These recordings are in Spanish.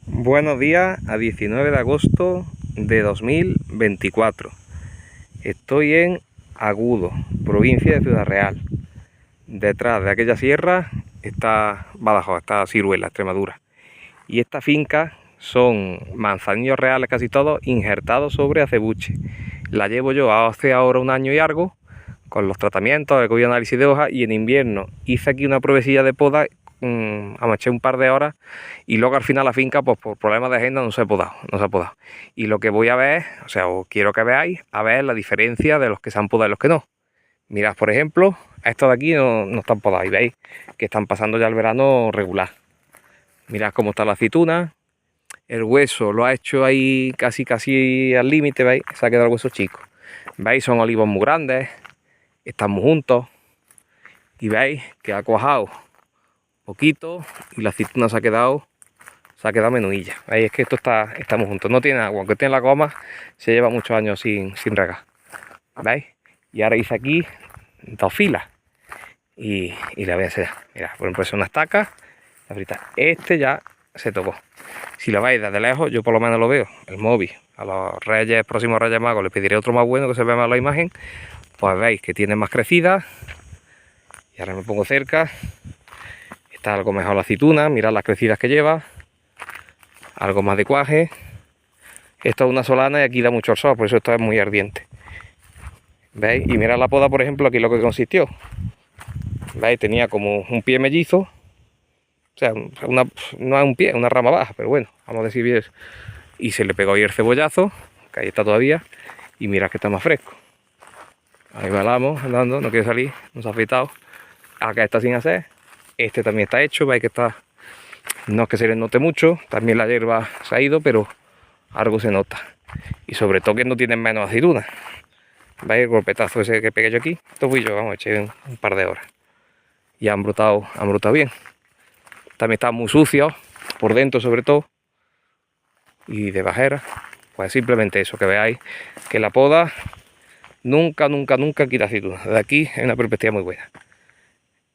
Buenos días a 19 de agosto de 2024. Estoy en Agudo, provincia de Ciudad Real. Detrás de aquella sierra está Badajoz, está Siruela, Extremadura. Y esta finca son manzanillos reales casi todos injertados sobre acebuche. La llevo yo hace ahora un año y algo con los tratamientos, he cogido análisis de hojas y en invierno hice aquí una pruebecilla de poda, amaché un par de horas y luego al final la finca pues por problemas de agenda no se ha podado. Y lo que voy a ver, o sea, os quiero que veáis a ver la diferencia de los que se han podado y los que no. Mirad, por ejemplo, estos de aquí no están podados y veis que están pasando ya el verano regular. Mirad cómo está la aceituna. El hueso lo ha hecho ahí casi al límite, ¿veis? Se ha quedado el hueso chico. ¿Veis? Son olivos muy grandes, están muy juntos. Y veis que ha cuajado poquito y la aceituna se ha quedado menuilla. ¿Veis? Es que esto está muy junto. No tiene agua, aunque tiene la goma, se lleva muchos años sin regar. ¿Veis? Y ahora hice aquí 2 filas. Y la voy a enseñar. Mira, por ejemplo, es una estaca. Este ya se tocó. Si lo veis desde lejos, yo por lo menos lo veo, el móvil. A los próximos Reyes Magos les pediré otro más bueno que se vea más la imagen. Pues veis que tiene más crecida. Y ahora me pongo cerca. Está algo mejor la aceituna, mirad las crecidas que lleva. Algo más de cuaje. Esto es una solana y aquí da mucho el sol, por eso esto es muy ardiente. ¿Veis? Y mirad la poda, por ejemplo, aquí lo que consistió. ¿Veis? Tenía como un pie mellizo. O sea, no es un pie, es una rama baja, pero bueno, vamos a decir bien eso. Y se le pegó ahí el cebollazo, que ahí está todavía. Y mirad que está más fresco. Ahí balamos andando, no quiere salir, no se ha afeitado. Acá está sin hacer. Este también está hecho, veis que está. No es que se le note mucho, también la hierba se ha ido, pero algo se nota. Y sobre todo que no tienen menos aceitunas. ¿Veis el golpetazo ese que pegué yo aquí? Esto fui yo, vamos, eché un par de horas. Y han brotado bien. También están muy sucios, por dentro sobre todo. Y de bajera. Pues simplemente eso, que veáis que la poda nunca quita aceitunas. De aquí es una perspectiva muy buena.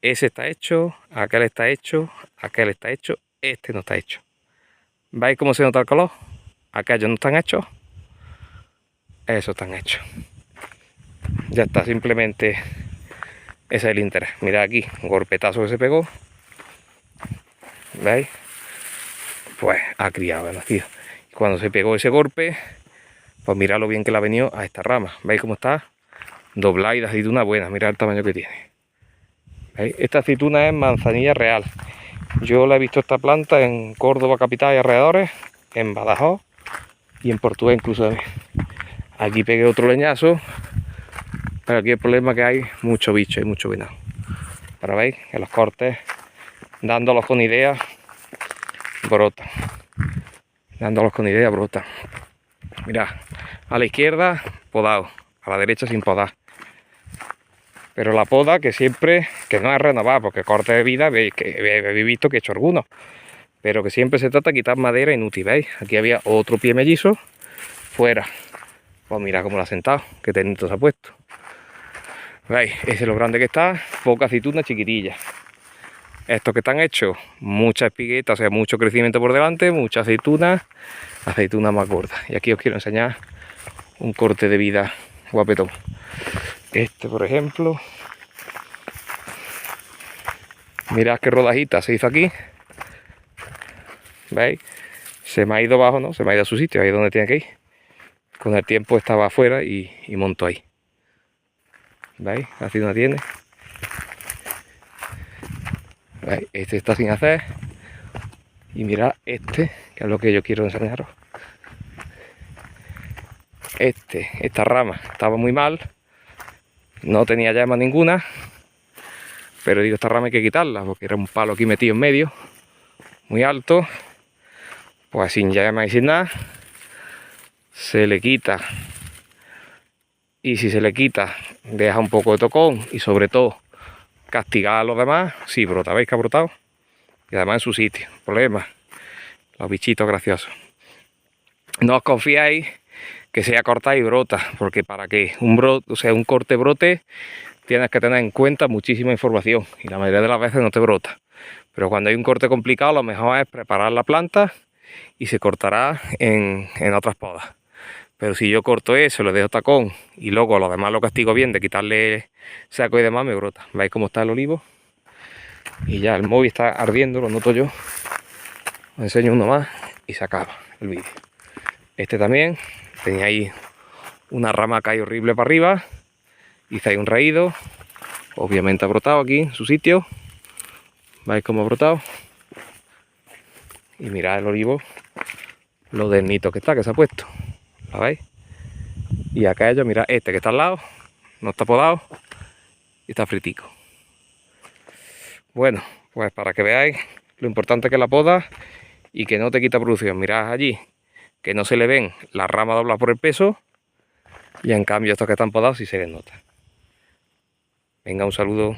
Ese está hecho, aquel está hecho, este no está hecho. ¿Veis cómo se nota el color? Aquellos no están hechos, esos están hechos. Ya está, simplemente ese es el interés. Mirad aquí, un golpetazo que se pegó. ¿Veis? Pues ha criado, ha nacido. Y cuando se pegó ese golpe, pues mirad lo bien que le ha venido a esta rama. ¿Veis cómo está? Doblada y de aceituna buena, mirad el tamaño que tiene. ¿Veis? Esta aceituna es manzanilla real. Yo la he visto esta planta en Córdoba capital y alrededores, en Badajoz y en Portugal incluso. Aquí pegué otro leñazo, pero aquí el problema es que hay mucho bicho y mucho venado. Pero veis que los cortes, dándolos con ideas, brotan. Mirad, a la izquierda podado, a la derecha sin podar. Pero la poda que siempre, que no es renovar, porque corte de vida, veis que habéis visto que he hecho algunos. Pero que siempre se trata de quitar madera inútil, ¿veis? Aquí había otro pie mellizo, fuera. Pues mirad cómo lo ha sentado, que tenito se ha puesto. ¿Veis? Ese es lo grande que está, poca aceituna chiquitilla. Estos que están hechos, mucha espigueta, o sea, mucho crecimiento por delante, mucha aceituna más gorda. Y aquí os quiero enseñar un corte de vida guapetón. Este, por ejemplo, mirad qué rodajita se hizo aquí. ¿Veis? Se me ha ido abajo, ¿no? Se me ha ido a su sitio, ahí es donde tiene que ir. Con el tiempo estaba afuera y montó ahí. ¿Veis? Así no tiene. ¿Veis? Este está sin hacer. Y mirad este, que es lo que yo quiero enseñaros. Esta rama estaba muy mal. No tenía llama ninguna. Pero digo, esta rama hay que quitarla, porque era un palo aquí metido en medio. Muy alto. Pues sin llama y sin nada. Se le quita. Y si se le quita, deja un poco de tocón. Y sobre todo, castigar a los demás. Sí, brota, ¿veis que ha brotado? Y además en su sitio. Problema. Los bichitos graciosos. No os confiáis que sea corta y brota, porque para que un corte brote, tienes que tener en cuenta muchísima información y la mayoría de las veces no te brota. Pero cuando hay un corte complicado, lo mejor es preparar la planta y se cortará en otras podas. Pero si yo corto eso, le dejo tacón y luego a lo demás lo castigo bien de quitarle saco y demás, me brota. ¿Veis cómo está el olivo? Y ya el móvil está ardiendo, lo noto yo. Os enseño uno más y se acaba el vídeo. Este también, tenía ahí una rama que hay horrible para arriba. Hice ahí un raído. Obviamente ha brotado aquí en su sitio. ¿Veis cómo ha brotado? Y mirad el olivo, lo dernito que está, que se ha puesto. ¿Lo veis? Y acá ellos, mirad, este que está al lado, no está podado y está fritico. Bueno, pues para que veáis lo importante que es la poda y que no te quita producción. Mirad allí, que no se le ven las ramas dobladas por el peso y en cambio estos que están podados sí se les nota. Venga, un saludo.